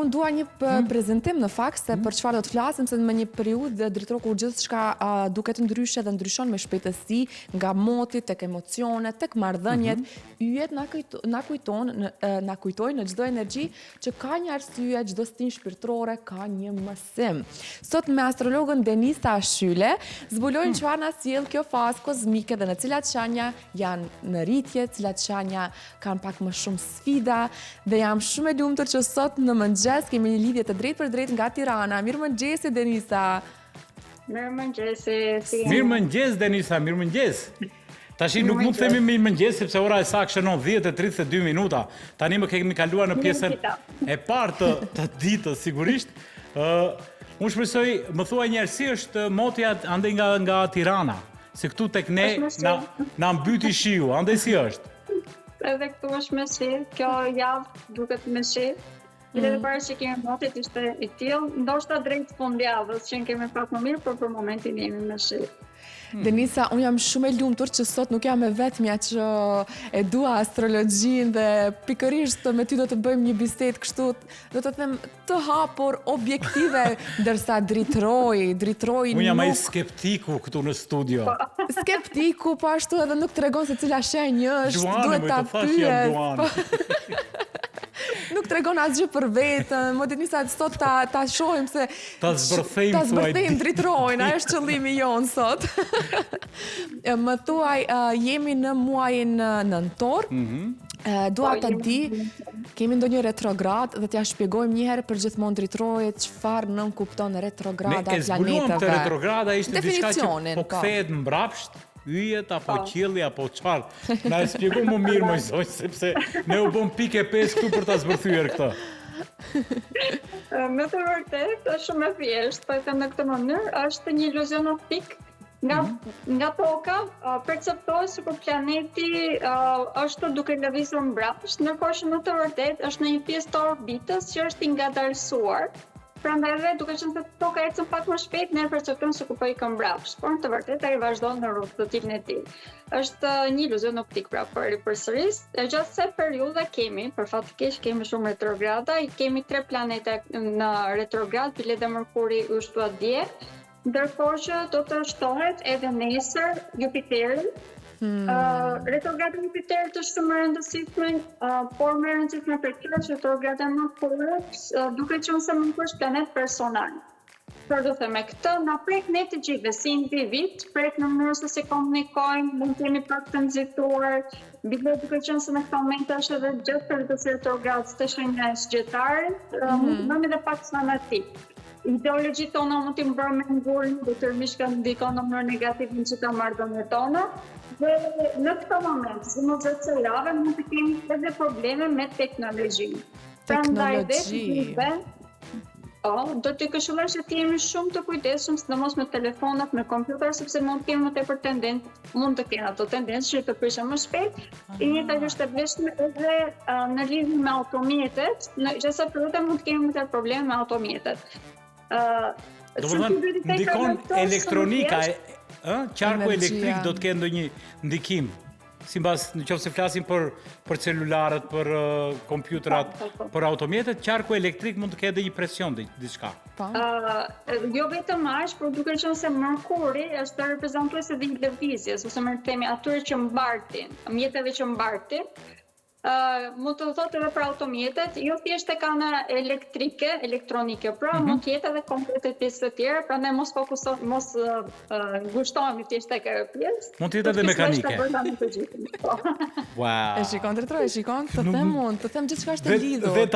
unë dua një prezantim në fakt se për çfarë do të flasim, se në një periudhë dritore ku gjithçka duket ndryshe dhe ndryshon me shpejtësi, nga moti tek emocionet, tek marrëdhëniet, yjet na kujtojnë në çdo energji që ka një arsye, çdo stin shpirtërore ka një mësim. Sot me astrologën Denisa Shyle zbulojnë çfarë na sjell kjo fazë kozmike dhe në cilat shenja janë në rritje, cilat shenja kanë pak më shumë sfida, dhe jam shumë e lumtur që sot në mëngjes kemi një lidhje të drejtë për drejtë nga Tirana. Mirëmëngjesi Denisa. Mirëmëngjesi. Mirëmëngjes Denisa, mirëmëngjes. Tashi nuk mund të themi mirëmëngjes sepse ora e saktë shënon 10:32 minuta. Tani më kemi kaluar në pjesën e parë të ditës sigurisht. Unë shpresoj, më thuaj njerë, si është motja ande nga Tirana, se këtu tek ne na mbyti shiu, ande si është? Edhe këtu është me shi, kjo javë duket me shi. Dhe para që kemi motit ishte i tillë, ndoshta drejt fundjavës që kemi pak më mirë, por për momentin jemi me shi. Denisa, unë jam shumë e lumtur që sot nuk jam e vetmja që e dua astrologjinë dhe pikërisht me ty do të bëjmë një bisedë kështu, do të them të hapur, objektive, ndërsa dritroi nuk... Unë jam ai skeptiku këtu në studio. Skeptiku, po ashtu edhe nuk tregon se cila shenjë është, duhet ta pyes. Nuk tregon asgjë për vetën, më Denisa sot ta shohim se ta zbërthejmë dritrojnë, a është qëllimi jonë sot. Më thuaj, jemi në muajin nëntor. Dua ta di, kemi ndonjë retrograd dhe t'ja shpjegojmë një herë për gjithmonë dritrojet çfarë nënkupton retrograda planeteve. Me zbuluam të retrograda ishte diçka që po kthehet mbrapsht, yjet apo qielli apo çfarë. Na e shpjegoj më mirë më zonjë, sepse ne u bëm pikë 5 këtu për ta zbërthyer këtë. Me të vërtetë është shumë e thjeshtë, po e them në këtë mënyrë, është një iluzion optik. Nga toka perceptohet sikur planeti është duke lëvizur mbrapsht, ndërkohë që në të vërtetë është në një pjesë të orbitës që është i ngadalësuar. Prandaj edhe duke qenë se toka ecën pak më shpejt, ne perceptojmë sikur po ikën mbrapsht, por në të vërtetë ai vazhdon në rrugë të tillën e tij. Është një iluzion optik pra përsëris. Gjatë kësaj periudhe kemi, për fat të keq, kemi shumë retrograda, kemi 3 planete në retrograd, Bile dhe Mërkuri u shtua dje. Ndërkohë që do të shtohet edhe nesër Jupiteri. Retrograda e Jupiterit është shumë e rëndësishme, por më e rëndësishme për këtë që retrograda e Mërkurit duke qenë se Mërkuri është planet personal. Për do të me këtë, na prek ne të gjithë, si individ, prek në mënyrë se si komunikojmë, mund të jemi pak të nxituar, bile duke qenë se në këtë moment është edhe gjatë periudhës retrogradës të shenja e zgjetarit, mund të bëjmë edhe pak fanatik. Ideologjitë tona mund t'i mbërë me ngurin, detyrimisht ka ndikon në mënyrë negative në çdo marrëdhënie tona. Dhe në këtë moment, si më zëtë se jave, mund të kemi edhe probleme me teknologjinë. Do të këshilloj që të jemi shumë të kujdesshëm, sidomos me telefonat, me kompjuter, sepse mund të kemi më tepër tendencë, mund të kenë ato tendencë që të prishën më shpejt. E njëjta është e vlefshme edhe në lidhje me automjetet, në çdo periudhë mund të kemi më tepër probleme me automjetet. Do të thonë, ndikon elektronika, qarku elektrik do të kenë ndonjë ndikim. Sipas nëse flasim për celularët, për kompjuterat, për automjetet, qarku elektrik mund të ketë një presion diçka. Jo vetëm aq, por duke qenë se Mërkuri është reprezentues edhe i lëvizjes, ose më themi atyre që mbartin, mjeteve që mbartin. Mund të thotë edhe për automjetet, jo thjesht e kanë elektronike, pra mund të jetë edhe konkrete pjesë të tjera, prandaj mos ngushtohemi thjesht tek ajo pjesë. Mund të jetë edhe mekanike. Wow. E shikon drejtore, të them gjithçka është e lidhur. Dhe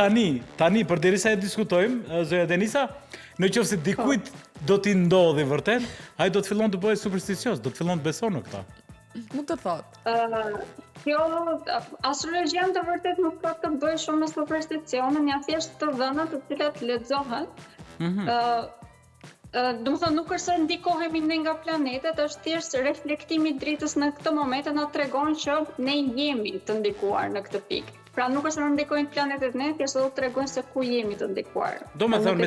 tani përderisa e diskutojmë, zoja Denisa, nëse dikujt do t'i ndodhi vërtet, ai do të fillon të bëhet supersticios, do të fillon të beson në këtë. Nuk të thotë. Kjo astrologjia në të vërtet nuk ka të bëjë shumë me supersticionin, janë thjesht të dhëna të cilat lexohen. Do të thonë nuk është se ndikohemi ne nga planetet, është thjesht reflektimi i dritës në këtë moment na tregon që ne jemi të ndikuar në këtë pikë. Pra nuk është se na ndikojnë planetet ne, thjesht do të tregojnë se ku jemi të ndikuar. Do të thonë,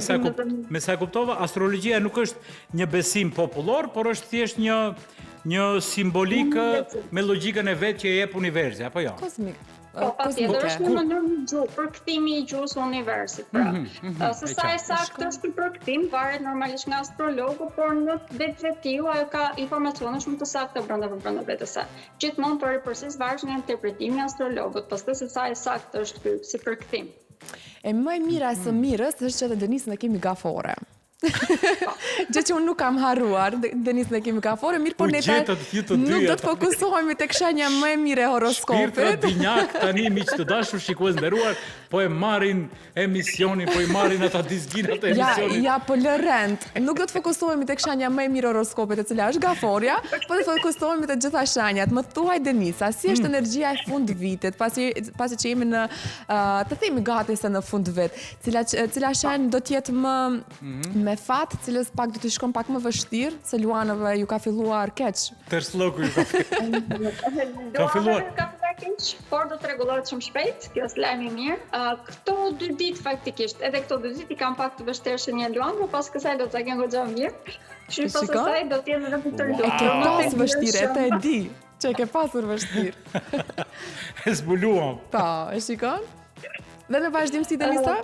me sa kuptova, astrologjia nuk është një besim popullor, por është thjesht një simbolikë me logjikën e vet që e jep universi, apo jo? Kozmik. patjetër, është në mënyrë përkthimi i gjuhës universit. Pra, se sa e saktë është ky përkthim varet normalisht nga astrologu, por në vetveti ajo ka informacione shumë të sakta brenda vetes saj. Gjithmonë përpërsisht varet nga interpretimi i astrologut, pastaj se sa e saktë është ky si përkthim. E më e mira e së mirës është që të Denisën e kemi gafore. Gjë që unë nuk kam harruar, Denisën e kemi gafore, mirë po ne nuk do të fokusohemi tek shenja më e mire e horoskopit. Shpirtrat binjak tani miq të dashur shikues nderuar, po e marrin emisionin, po i marrin ata dizginat e emisionit. Ja, po lë rend. Nuk do të fokusohemi tek shenja më e mire e horoskopit, e cila është gaforja, po do të fokusohemi te gjitha shenjat. Më thuaj Denisa, si është energjia e fund vitit, pasi që jemi në të themi gati se në fund vit, cila shenjë do të jetë më me fat, cilës pak do të shkon pak më vështirë, se Luanëve ju ka filluar keq. Tërsloku ju ka filluar. Por do të rregullohet shumë shpejt, kjo është lajm i mirë. Këto 2 ditë faktikisht, edhe këto 2 ditë i kam pak të vështirë një Luan, por pas kësaj do të kenë goxha mirë. Kështu pas kësaj do të jenë vetëm të E ke pas vështirë, e di, që e ke pasur vështirë. E zbuluam. Po, e shikon? Dhe në vazhdimsi Denisa?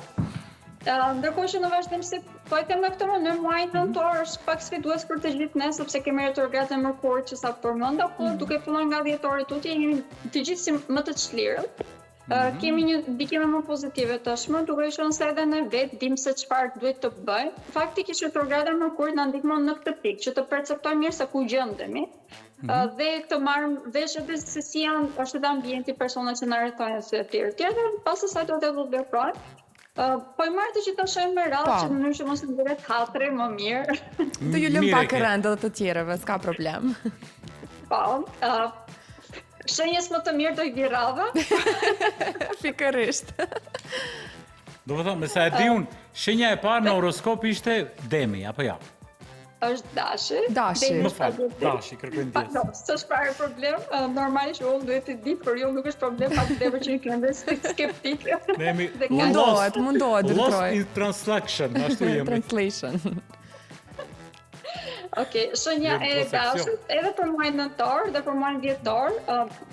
Ndërkohë që në vazhdimsi, po e them në këtë mënyrë, muaji nëntor është pak sfidues për të gjithë ne, sepse kemi retrogradën e Mërkurit që sa përmenda, po duke filluar nga dhjetori tutje, jemi të gjithë si më të çlirë. Kemi një ndikime më pozitive tashmë, duke qenë se edhe ne vetë dim se çfarë duhet të bëjmë. Faktikisht retrograda e Mërkurit na ndihmon në këtë pikë, që të perceptojmë mirë se ku gjendemi. Dhe të marrëm vesh edhe se si është edhe ambienti, personat që na rrethojnë së tjerë. Pas asaj do të veproj. Po i marrë të gjitha shenjë me radhë, që në mënyrë që mos në bëret hatri më mirë. Të ju lëm pak rënd edhe të tjereve, s'ka problem. Po, shenjës më të mirë do i virava. Pikërisht. Do më thëmë, me sa e di unë, shenja e parë në horoskop ishte Demi, apo ja? Është Dashi. Më falë, Dashi, kërkojnë tjesë. S'është fare problem, normalisht unë duhet të di, por jo nuk është problem, pa të devër që i këndë skeptik. Mundohet, Lost dërtroj. in translation, ashtu jemi. Translation. Okej, shenja e dashit, edhe për muajin nëntor dhe për muajin dhjetor,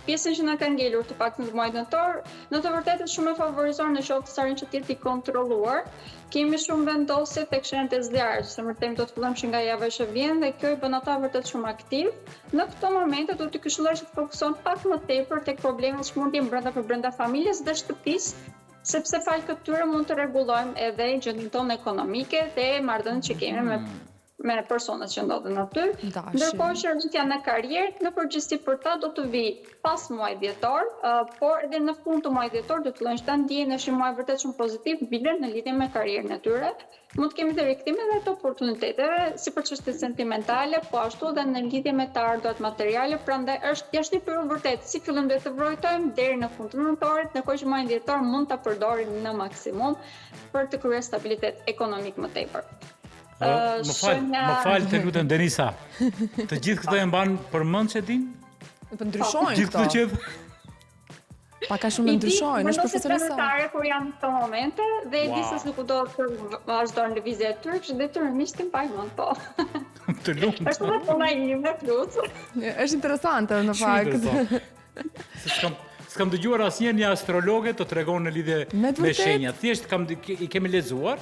pjesën që na ka ngelur të paktën në muajin nëntor, në të vërtetë shumë e favorizon në qoftë se arrin që të jetë i kontrolluar. Kemi shumë vendosje tek shenjat e zjarrit, se mërtemi do të fillojmë që nga java që vjen dhe kjo i bën ata vërtet shumë aktiv. Në këto momente do të këshilloj që të fokuson pak më tepër tek problemet që mund të jenë brenda familjes dhe shtëpisë, sepse fal këtyre mund të rregullojmë edhe gjendjen tonë ekonomike dhe marrëdhëniet që kemi me personat që ndodhen aty. Ndërkohë që rritja në karrierë, në përgjithësi për ta do të vi pas muajit dhjetor, por edhe në fund të muajit dhjetor do të fillojnë të ndjehen është një muaj vërtet shumë pozitiv, bile në lidhje me karrierën e tyre. Mund të kemi të rikthime dhe të oportuniteteve, si për çështje sentimentale, po ashtu edhe në lidhje me të ardhurat materiale, prandaj është jashtë për vërtet si fillim duhet të vërtetojmë deri në fund të nëntorit, ndërkohë që muajin dhjetor mund ta përdorim në maksimum për të krijuar stabilitet ekonomik më tepër. Më falë të lutem Denisa. Të gjithë këto e mban për mend që din? Po ndryshojnë Gjithë këto që Pak a shumë ndryshojnë, është profesionista. Kur janë në këto momente dhe e di se nuk do të vazhdojnë lëvizja e tyre, kështu detyrimisht tim pa i mend po. Të lutem. Është edhe puna ime plus. Është interesante në fakt. S'kam dëgjuar asnjë një astrologe të tregon në lidhje me shenjat. Thjesht i kemi lexuar.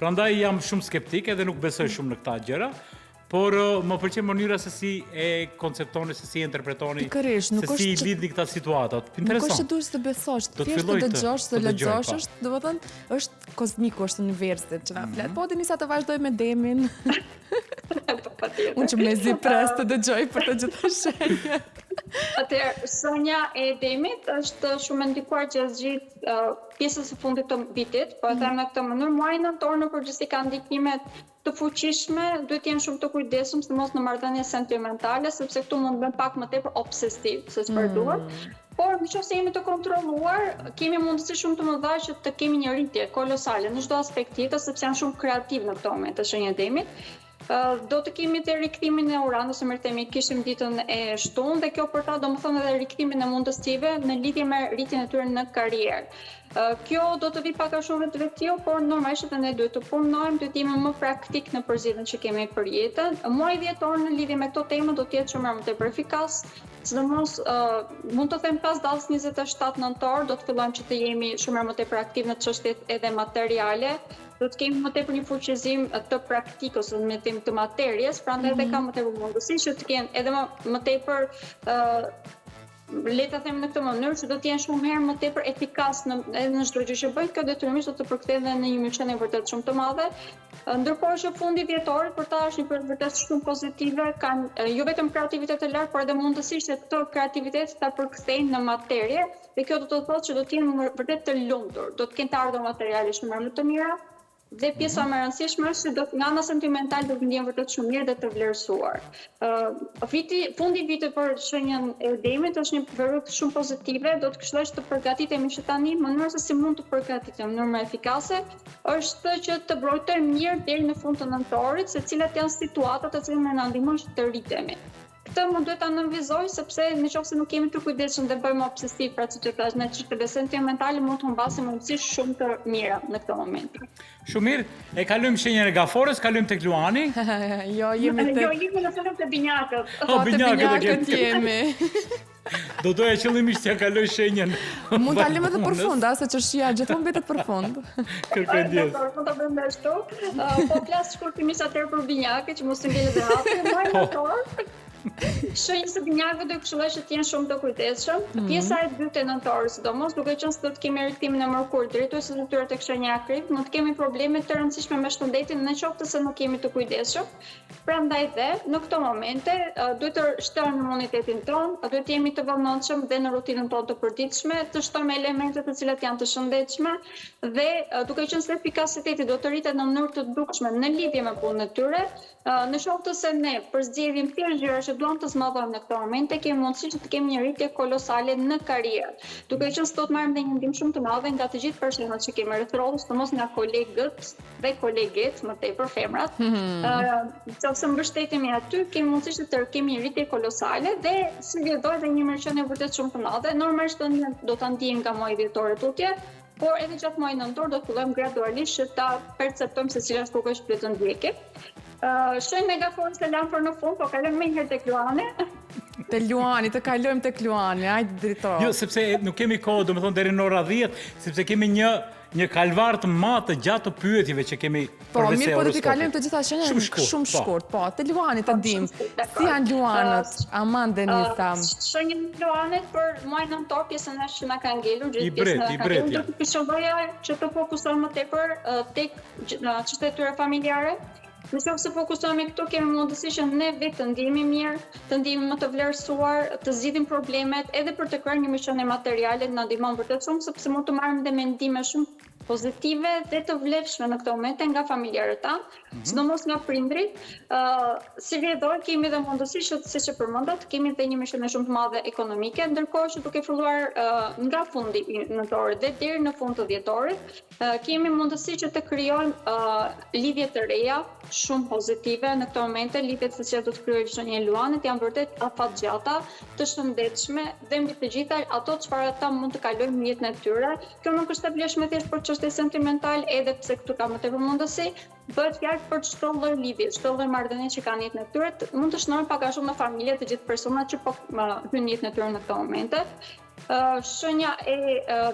Prandaj jam shumë skeptik edhe nuk besoj shumë në këta gjëra, por më pëlqen mënyra se si e konceptoni, se si e interpretoni, se si i lidhni këta situatat. Interesant. Nuk është duhet të besosh, thjesht të dëgjosh, të lexosh, domethënë është kozmiku, është universitet që na flet. Po Denisa të vazhdoj me Demin. Unë që më zi pres të dëgjoj për të gjitha shenjat. Atëherë, shenja e Demit është shumë e ndikuar gjithë pjesës së fundit të vitit, po e them në këtë mënyrë, muaji nëntor në përgjithësi ka ndikime të fuqishme, duhet të jenë shumë të kujdesshëm, sidomos në marrëdhënie sentimentale, sepse këtu mund të bëhen pak më tepër obsesiv se çfarë duhet. Por nëse jemi të kontrolluar, kemi mundësi shumë të mëdha që të kemi një rritje kolosale në çdo aspekt tjetër, sepse janë shumë kreativ në këtë moment të shenjat e Demit. Do të kemi të rikthimin e Uranës, së mërtemi kishim ditën e shtunë dhe kjo për ta do më thonë edhe rikthimin e mundësive në lidhje me rritjen e tyre në karrierë. Kjo do të vi pak a shumë vetë, por normalisht edhe ne duhet të punojmë, duhet të jemi më praktik në përzgjedhjen që kemi për jetën. Muaji dhjetor në lidhje me këto temë do të jetë shumë më tepër efikas. Sidomos mund të them pas datës 27 nëntor do të fillojmë që të jemi shumë më tepër aktiv në çështjet edhe materiale. Do të kemi më tepër një fuqizim të praktikës ose me temë të materjes, prandaj edhe ka më tepër mundësi që të kenë edhe më tepër le ta them në këtë mënyrë që do të jenë shumë herë më tepër efikas edhe në çdo gjë që bëjnë, kjo detyrimisht do të përkthehet në një mirëqenie vërtet shumë të madhe. Ndërkohë që fundi vjetorit për ta është një periudhë vërtet shumë pozitive, kanë jo vetëm kreativitet të lartë, por edhe mundësi që këtë kreativitet ta përkthejnë në materje, dhe kjo do të thotë që do të jenë vërtet të lumtur, do të kenë të ardhur materiale shumë më të mira. Dhe pjesa më e rëndësishme është që nga ana sentimentale do të ndjen vërtet shumë mirë dhe të vlerësuar. Fundi vitit për shenjën e Demit është një periudhë shumë pozitive, do të këshilloj që të përgatitemi që tani mënyra se si mund të përgatitemi në mënyrë më efikase është që të mbrojtojmë mirë deri në fund të nëntorit, se cilat janë situatat të cilat na ndihmojnë që të rritemi. Këtë më duhet ta nënvizoj sepse nëse nuk jemi të kujdesshëm dhe bëjmë obsesiv pra siç e thash në çështje sentimentale mund të humbasim mundësi shumë të mira në këtë moment. Shumë mirë, e kalojmë shenjën e Gaforës, kalojmë tek Luani. Jo, jemi në fund të binjakët. Binjakët jemi. Do doja qëllimisht t'ja kaloj shenjën. Mund ta lëmë edhe për fund, se çështja gjithmonë mbetet për fund. Kërkoj ndjes. Mund ta bëjmë ashtu. Po flas shkurtimisht atëherë për binjakët që mos të ngjelë dhe hapi. Shenjës e binjakëve do këshilloj që të jenë shumë të kujdesshëm. Pjesa e dytë e nëntorit, sidomos duke qenë se do të kemi riktimin e Merkurit drejtues së detyrave tek shenja e Akrit, mund të kemi probleme të rëndësishme me shëndetin nëse se nuk jemi të kujdesshëm. Prandaj dhe në këto momente duhet të shtojmë imunitetin tonë, duhet të jemi të vëmendshëm dhe në rutinën tonë të përditshme, të shtojmë elemente të cilat janë të shëndetshme dhe duke qenë se efikasiteti do të rritet në mënyrë të dukshme në lidhje me punën e tyre, në qoftë se ne përzgjedhim thjesht gjëra që duam të zmadhojmë në këto momente, kemi mundësi që të kemi një rritje kolosale në karrierë. Duke qenë se do të marrim një ndihmë shumë të madhe nga të gjithë personat që kemi rreth rrotull, sidomos nga kolegët dhe koleget, më tepër femrat. Nëse mbështetemi aty, kemi mundësi që të kemi një rritje kolosale dhe si vjedhoj dhe një mirëqenie vërtet shumë të madhe. Normalisht do ta ndijmë nga muaji dhjetor tutje, por edhe gjatë muajit nëntor do të fillojmë gradualisht që ta perceptojmë se cilat rrugë është të ndjekim. Shenjë Megaforës të lamë për në fund, po kalojmë më herë tek Luani. Te Luani, të kalojmë tek Luani, hajde drejtor. Jo, sepse nuk kemi kohë, domethënë deri në ora 10, sepse kemi një kalvar të madh të gjatë të pyetjeve që kemi për mirë, po do t'i kalojmë të gjitha shenjat shumë shkurt. Po, te Luani ta dim. Si janë Luanët? Aman Denisa. Shenjë Luanit për muajin nëntor, pjesën që na ka ngelur, gjithë pjesën i bret. Do të kishëlloja që të fokusohem më tepër tek çështjet e tyre familjare. Nëse se fokusohemi këtu, kemi mundësi që ne vetë të ndihemi mirë, të ndihemi më të vlerësuar, të zgjidhim problemet, edhe për të kryer një mirëqenie materiale na ndihmon vërtet shumë, sepse mund të marrim dhe mendime shumë pozitive dhe të vlefshme në këto momente nga familjarët tanë, sidomos nga prindrit. Si vjedhor kemi dhe mundësi që siç e përmendat, kemi dhe një mirëqenie shumë të madhe ekonomike, ndërkohë që duke filluar nga fundi i nëntorit dhe deri në fund të dhjetorit, kemi mundësi që të krijojmë lidhje të reja shumë pozitive në këto momente. Lidhjet se cilat do të krijojë shenja e Luanit janë vërtet afatgjata, të shëndetshme dhe mbi të gjitha ato çfarë ata mund të kalojnë në jetën e tyre. Kjo nuk është e vlefshme thjesht për çështje sentimentale, edhe pse këtu ka më tepër mundësi, bëhet fjalë për çdo lloj lidhje, çdo lloj marrëdhënie që kanë jetën e tyre, mund të shënojnë pak a shumë në familje të gjithë personat që po hyjnë në jetën e tyre në këto momente. Shenja e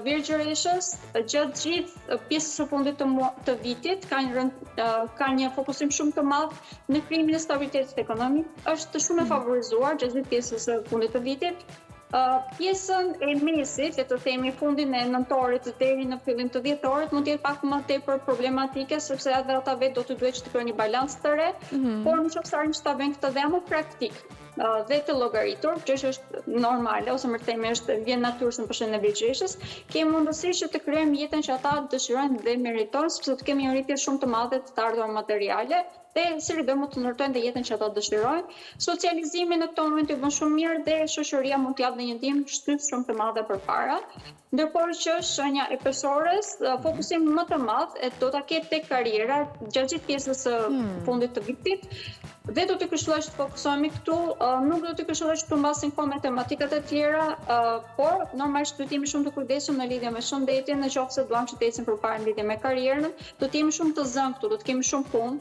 Virgjëreshës gjatë gjithë pjesës së fundit të vitit ka një fokusim shumë të madh në krijimin e stabilitetit ekonomik. Është shumë e favorizuar gjatë gjithë pjesës së fundit të vitit. Pjesën e mesit, le të themi fundin e nëntorit deri në fillim të dhjetorit, mund të jetë pak më tepër problematike, sepse edhe ata vetë do të duhet që të krijojnë një balancë të re, por nëse arrin që ta bëjnë këtë dhe më praktik dhe të llogaritur, që është normale ose më themi është vjen natyrshëm për shenjën e Virgjëreshës, kemi mundësi që të krijojmë jetën që ata dëshirojnë dhe meritojnë, sepse të kemi një rritje shumë të madhe të ardhurave materiale dhe si do mund të ndërtojnë dhe jetën që ata dëshirojnë. Socializimi në këtë moment i bën shumë mirë dhe shoqëria mund të japë një ndihmë shtyp shumë të madhe përpara. Ndërkohë që shenja e Pesores, fokusim më të madh do ta ketë tek karriera gjatë gjithë pjesës së fundit të vitit. Dhe do të këshilloj që të fokusohemi këtu, nuk do të këshilloj që të mbasin kohë matematikat e tjera, por normalisht do të jemi shumë të kujdesshëm në lidhje me shëndetin, nëse duam që të ecim përpara në lidhje me karrierën, do të jemi shumë të zënë këtu, do të kemi shumë punë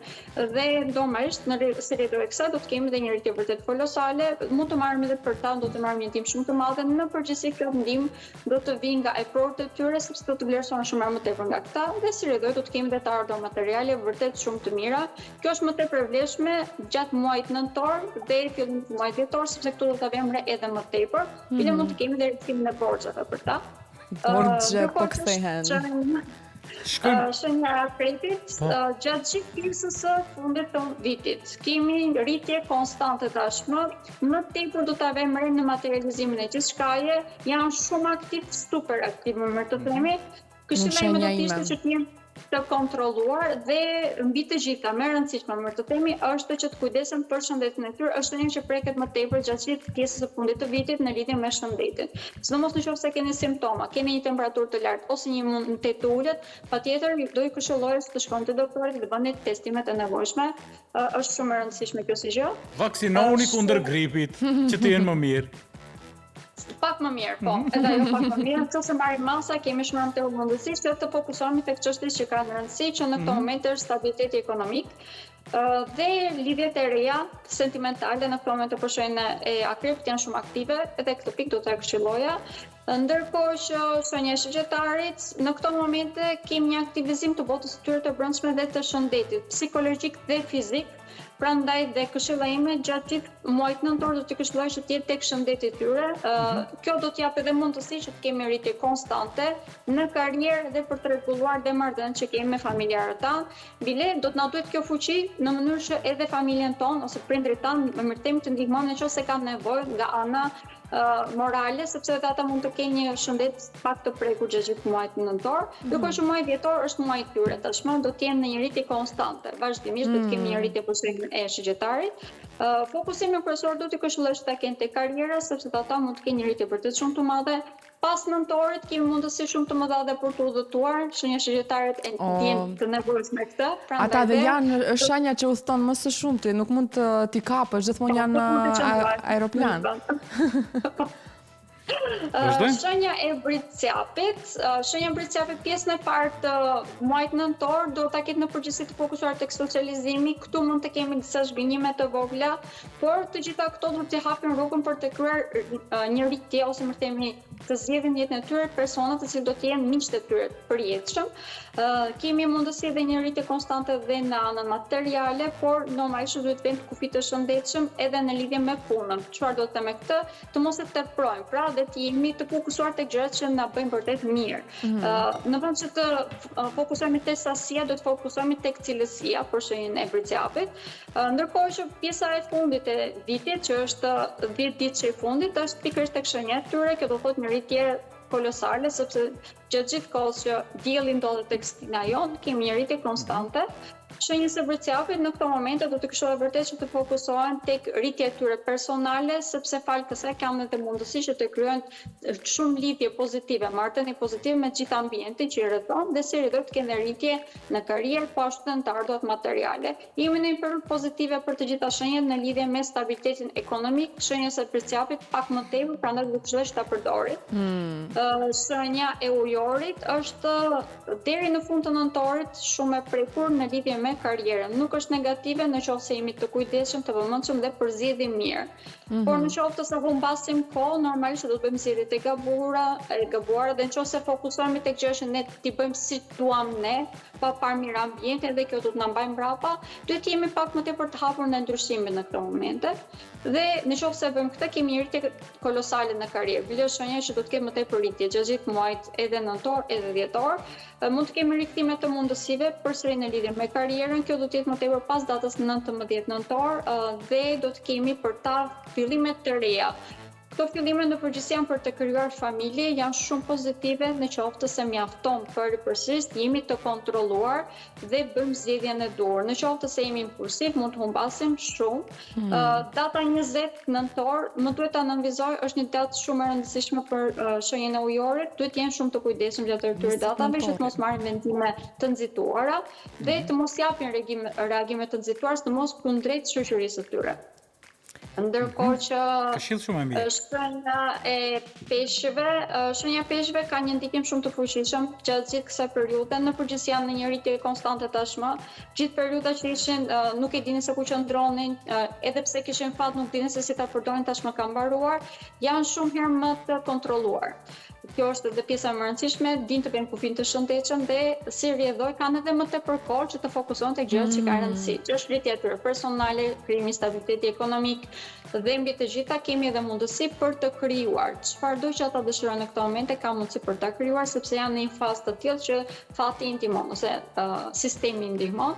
dhe normalisht në seri e kësaj do të kemi edhe një rritje vërtet kolosale, mund të marrim edhe për ta, do të marrim një ndihmë shumë të madhe, në përgjithësi kjo ndihmë do të vijë nga efortet e tyre sepse do të vlerësohen shumë më tepër nga këta dhe seri do të kemi edhe të ardhur materiale vërtet shumë të mira. Kjo është më tepër e vlefshme gjatë muajit nëntor deri fillim të muajit dhjetor, sepse këtu do ta vëmë edhe më tepër. Bile mund të kemi deri rikthim në borxheve për ta. Borxhe po kthehen. Shenja e apretit, gjatë gjithë pjesës së fundit të vitit, kemi rritje konstante tashmë, më tepër do ta vëmë re në materializimin e gjithçkaje, janë shumë aktiv, super aktiv më të themi. Këshilla ime do të ishte që të jemi të kontrolluar dhe mbi të gjitha, më e rëndësishme më të themi është që të kujdesem për shëndetin e tyre, është një që preket më tepër gjatë gjithë pjesës së fundit të vitit në lidhje me shëndetin. Sidomos nëse keni simptoma, keni një temperaturë të lartë ose një imunitet të ulët, patjetër do i këshilloj të shkoni te doktori dhe bëni testimet e nevojshme. Është shumë e rëndësishme kjo si gjë. Vaksinohuni kundër gripit, që të jenë më mirë. Pak më mirë, po, edhe ajo pak më mirë, nëse marrim masa, kemi shumë të mundësi që të fokusohemi tek çështjet që kanë rëndësi, që në këtë moment është stabiliteti ekonomik. Dhe lidhjet e reja sentimentale në këtë moment të përshojnë e akrepit janë shumë aktive, edhe këtë pikë do të këshilloja. Ndërkohë që shenja e shëgjetarit, në këto momente kemi një aktivizim të botës së tyre të brendshme dhe të shëndetit, psikologjik dhe fizik. Prandaj dhe këshilla ime gjatë gjithë muajit nëntor do të këshilloj që të jetë tek shëndeti i tyre. Kjo do të japë edhe mundësi që të kemi rritje konstante në karrierë dhe për të rregulluar dhe marrëdhëniet që kemi me familjarët tanë. Bile do të na duhet kjo fuqi në mënyrë që edhe familjen tonë ose prindrit tanë me mirëtim të ndihmojnë nëse kanë nevojë nga ana morale, sepse edhe ata mund të kenë një shëndet pak të prekur gjatë gjithë muajit nëntor. Ndërkohë që muaji dhjetor është muaji i tyre, tashmë do të jenë në një rritje konstante. Vazhdimisht do të kemi një rritje pozitive e shëgjetarit. Fokusimi kryesor do të këshilloj që ta kenë te karriera, sepse ata mund të kenë një rritje vërtet shumë të madhe. Pas nëntorit kemi mundësi shumë të mëdha dhe për të udhëtuar, shenja shëgjetaret e ndjen të nevojshme këtë. Ata dhe janë shenja që udhëton më së shumti, nuk mund të t'i kapësh, gjithmonë janë aeroplan. Shenja e britësjapit, pjesën e parë të muajit nëntor do ta ketë në përgjithësi të fokusuar tek socializimi. Këtu mund të kemi disa zhgënjime të vogla, por të gjitha këto do t'i hapin rrugën për të kryer një rritje ose më themi të zgjedhin jetën e tyre persona të cilët do të jenë miqtë e tyre përjetshëm. Kemi mundësi edhe një rritje konstante dhe në anën materiale, por normalisht duhet të vëmë kufi të shëndetshëm edhe në lidhje me punën. Çfarë do të them me këtë? Të mos e teprojmë, pra dhe të jemi të fokusuar tek gjërat që na bëjnë vërtet mirë. Në vend që të fokusohemi tek sasia, do të fokusohemi tek cilësia për shenjën e britësjapit. Ndërkohë që pjesa e fundit e vitit, që është 10 ditë e fundit, është pikërisht tek shenja e tyre, kjo do thotë një rritje kolosale, sepse gjatë gjithë kohës që dielli ndodhet tek stina jon, kemi një rritje konstante. Shenjës e britësjapit në këto momente do të këshilloj vërtet që të fokusohen tek rritja e tyre personale, sepse fal kësaj kanë edhe mundësi që të krijojnë shumë lidhje pozitive, marrëdhënie pozitive me gjithë ambientin që i rrethon dhe seri do të kenë rritje në karrierë, po ashtu edhe në të ardhurat materiale. Jemi në një periudhë pozitive për të gjitha shenjat në lidhje me stabilitetin ekonomik. Shenjës e britësjapit pak më tepër, prandaj do të këshilloj që ta përdori. Shenja e ujorit është deri në fund të nëntorit shumë e prekur në lidhje me karrierën. Nuk është negative nëse jemi të kujdesshëm, të vëmendshëm dhe përzgjedhim mirë. Por nëse se humbasim kohë, normalisht do të bëjmë zgjedhjet e gabuara dhe nëse fokusohemi tek gjërat që ne ti bëjmë si duam ne, pa parë mirë ambientin dhe kjo do të na mbajë mbrapa, duhet të jemi pak më tepër të hapur në ndryshime në këto momente. Dhe nëse bëjmë këtë, kemi një rritje kolosale në karrierë. Bile shenja që do të kemë më tepër rritje gjatë gjithë muajit edhe nëntor edhe dhjetor. Mund të kemi rikthime të mundësive përsëri në lidhje me karrierën. Kjo do të jetë më tepër pas datës 19 nëntor dhe do të kemi për ta fillime të reja. Këto fillime në përgjithësi janë për të krijuar familje, janë shumë pozitive në qoftë se mjafton përsëris jemi të kontrolluar dhe bëjmë zgjedhjen e duhur. Në qoftë se jemi impulsiv, mund të humbasim shumë. Data 20 nëntor, më duhet ta nënvizoj, është një datë shumë e rëndësishme për shenjën e ujorit. Duhet të jenë shumë të kujdesshëm gjatë këtyre datave, që të mos marrin vendime të nxituara dhe të mos japin reagime të nxituara, të mos kundrejt shoqërisë së tyre. Ndërkohë që Këshill shumë e mirë. Shenja e peshqve ka një ndikim shumë të fuqishëm gjatë gjithë kësaj periudhe, në përgjithësi janë në një rritje konstante tashmë. Gjithë periudha që ishin nuk e dinin se ku qëndronin, edhe pse kishin fat nuk dinin se si ta përdorin, tashmë ka mbaruar, janë shumë herë më të kontrolluar. Kjo është edhe pjesa më e rëndësishme, din të bëjnë kufin të shëndetshëm dhe si rrjedhoj kanë edhe më tepër kohë që të fokusohen tek gjërat që kanë rëndësi, që është rritja e tyre personale, krijimi i stabiliteti ekonomik dhe mbi të gjitha kemi edhe mundësi për të krijuar. Çfarëdo që ata dëshirojnë në këtë moment ka mundësi për ta krijuar sepse janë në një fazë të tillë që fati i ndihmon ose sistemi i ndihmon.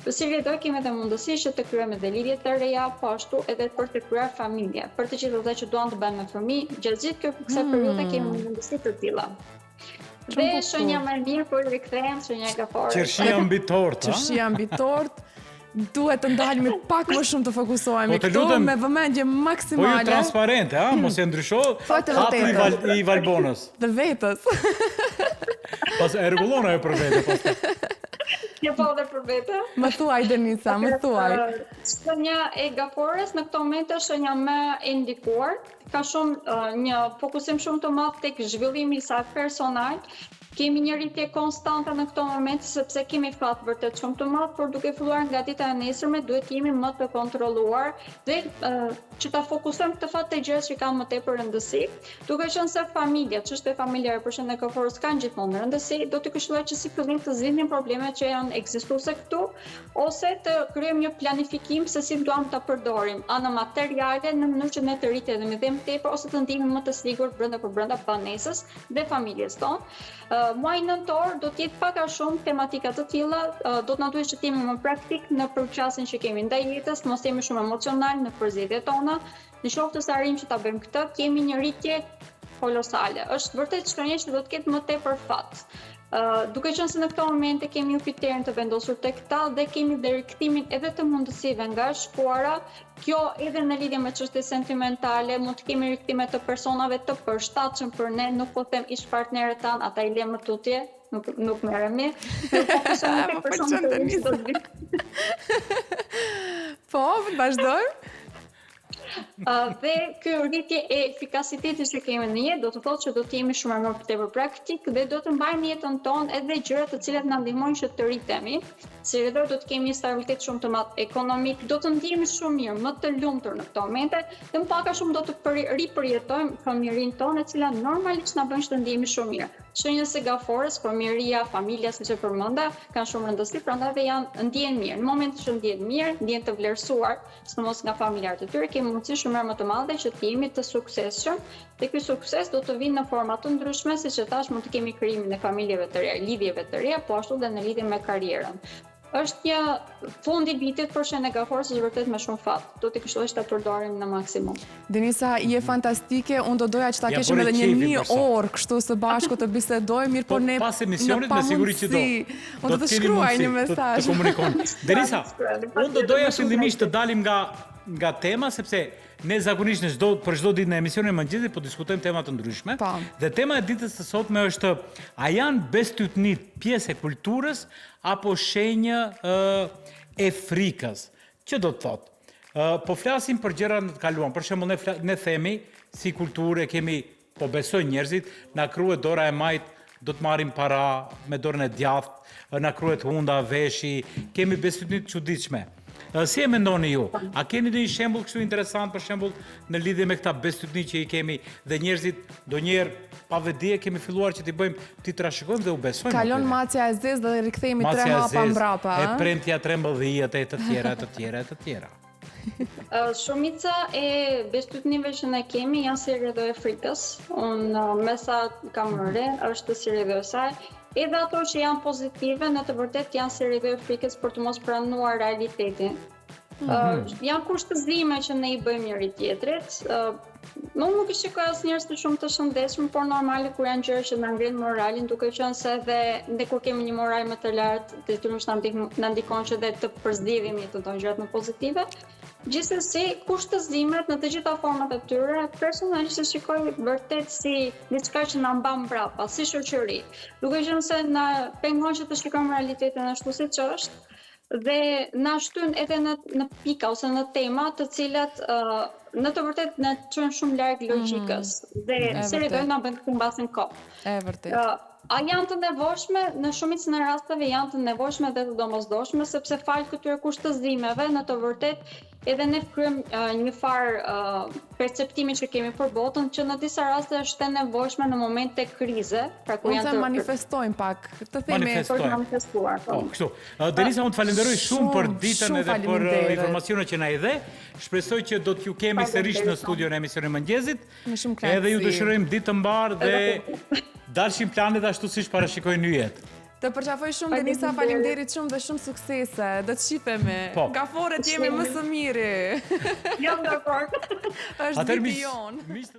Si rrjedhoj kemi edhe mundësi që të krijojmë edhe lidhje të reja, po ashtu edhe për të krijuar familje. Për të gjithë ata që duan të bëjnë me fëmijë, gjatë gjithë kësaj periudhe kemi mundësi të tilla. Dhe shenja më e mirë për rikthehem shenja e gaforit. Qershia mbi tort, Qershia mbi tort. Duhet të ndalemi pak më shumë të fokusohemi të këtu lutem, me vëmendje Po ju maksimale transparente, mos e ndrysho Thotë hapri vërtetën. i Valbonës. të vetës. Pas e rregullon ajo për vete pastaj. Një po dhe për vete. Më thuaj Denisa, më thuaj. Shenja e gafores në këtë moment është shenja më e ndikuar. Ka shumë një fokusim shumë të madh tek zhvillimi i saj personal. Kemi një rritje konstante në këto momente sepse kemi fat vërtet shumë të madh, por duke filluar nga dita e nesërme duhet jemi më të kontrolluar dhe që ta fokusojmë këtë fat te gjërat që kanë më tepër rëndësi. Duke qenë se familja, çështja familjare për shembull e gaforës kanë gjithmonë rëndësi, do të këshilloj që si fillim të zgjidhnim problemet që janë ekzistuese këtu ose të krijojmë një planifikim se si duam ta përdorim anë materiale në mënyrë që ne të rritemi edhe më tepër ose të ndihemi më të sigurt brenda banesës dhe familjes tonë. Muaj nëntor do të jetë pak a shumë tematika të tilla, do të na duhet që të jemi më praktik në përqasjen që kemi ndaj jetës, mos jemi shumë emocional në përzgjedhjet tona. Në qoftë se arrijmë që ta bëjmë këtë, kemi një rritje kolosale. Është vërtet shkronjë që do të ketë më tepër fat. Duke qenë se në këto momente kemi Jupiterin të vendosur tek ta dhe kemi dhe rikthimin edhe të mundësive nga shkuara, kjo edhe në lidhje me çështje sentimentale, mund të kemi rikthime të personave të përshtatshëm për ne, nuk po them ish partnerët tan, ata i lëmë tutje, nuk merremi. Më pëlqen Denisa. Po, vazhdojmë. Dhe kjo rritje e efikasitetit që kemi në jetë do të thotë që do të jemi shumë më tepër praktik dhe do të mbajmë jetën tonë edhe gjërat të cilat na ndihmojnë që të rritemi. Si rrjedhor do të kemi një stabilitet shumë të madh ekonomik, do të ndihemi shumë mirë, më të lumtur në këto momente, dhe më pak a shumë do të ripërjetojmë fëmijërinë tonë, e cila normalisht na bën që të ndihemi shumë mirë. Shenjës e gaforës, fëmijëria, familja, siç e përmenda, kanë shumë rëndësi, prandaj janë ndihen mirë. Në momentin që ndihen mirë, ndihen të vlerësuar, sidomos nga familjarët e tyre, kemi mundësi shumë më të madhe që të jemi të suksesshëm. Dhe ky sukses do të vinë në forma të ndryshme, siç e thash, mund të kemi krijimin e familjeve të reja, lidhjeve të reja, po ashtu dhe në lidhje me karrierën. Është një fundi vitit për shenjën e gaforës është vërtet me shumë fat. Do të këshilloj që ta përdorim në maksimum. Denisa, je fantastike. Unë do doja që ta Ja, keshim por e edhe qefi një për sot. orë kështu së bashku të bisedojmë, mirë po ne pas emisionit në me siguri që do. pamundësi. Unë do të keni shkruaj mundësi një mesazh. Të komunikojmë. Denisa, unë do doja fillimisht të dalim nga tema sepse ne zakonisht për çdo ditë në emisionin e mëngjesit po diskutojmë tema të ndryshme. Po. Dhe tema e ditës së sotme është a janë bestytnit pjesë e kulturës apo shenjë e frikës? Që do të thotë? Po flasim për gjëra në të kaluam. Për shembull ne themi si kulturë kemi, po besojnë njerëzit, na kruhet dora e majt, do të marrim para me dorën e djathtë, na kruhet hunda, veshi, kemi bestytni të çuditshme. Si e mendoni ju? A keni një shembull kështu interesant, për shembull, në lidhje me këta bestytni që i kemi dhe njerëzit ndonjëherë pa vetdije kemi filluar që t'i bëjmë, t'i trashëgojmë dhe u besojmë. Kalon macja e zezë dhe rikthehemi 3 hapa mbrapa. E premtja 13 e të tjera. Shumica e bestytnive që ne kemi janë si rrjedhë e frikës. Unë me sa kam re, është si rrjedhë e saj. Edhe ato që janë pozitive, në të vërtet janë si rrjedhë e frikës për të mos pranuar realitetin. Janë kushtëzime që ne i bëjmë njëri tjetrit. Nuk i shikoj as njerëz të shumë të shëndetshëm, por normale kur janë gjëra që na ngrenë moralin, duke qenë se edhe ne kur kemi një moral më të lartë, detyrimisht na ndikon që dhe të përzgjedhemi të ndonjë gjërat më pozitive. Gjithsesi, kushtëzimet në të gjitha format e tyre, personalisht e shikoj vërtet si diçka që na mban mbrapa, si shoqëri. Duke qenë se na pengon që të shikojmë realitetin ashtu siç është, dhe na shtyn edhe në pika ose në tema të cilat në të vërtet na çojnë shumë larg logjikës dhe seriozisht na bën të humbasim kohë. E vërtet. A janë të nevojshme? Në shumicën e rasteve janë të nevojshme dhe të domosdoshme, sepse fal këtyre kushtëzimeve në të vërtet edhe ne kryejmë një farë perceptimi që kemi për botën, që në disa raste është e nevojshme në momente krize, pra kur janë të manifestojmë pak, të themi për të manifestuar. Po, kështu. Denisa, unë të falenderoj shumë për ditën edhe për informacionet që na i dhe. Shpresoj që do t'ju kemi sërish në studion e emisionit Mëngjesit. Edhe ju dëshirojmë ditë të mbarë dhe dalshin planet ashtu siç parashikojnë në jetë. Të përqafoj shumë, Denisa, faleminderit shumë dhe shumë suksese. Do të shifemi. Nga foret jemi më së miri. Jam dakord. Është ditë jonë.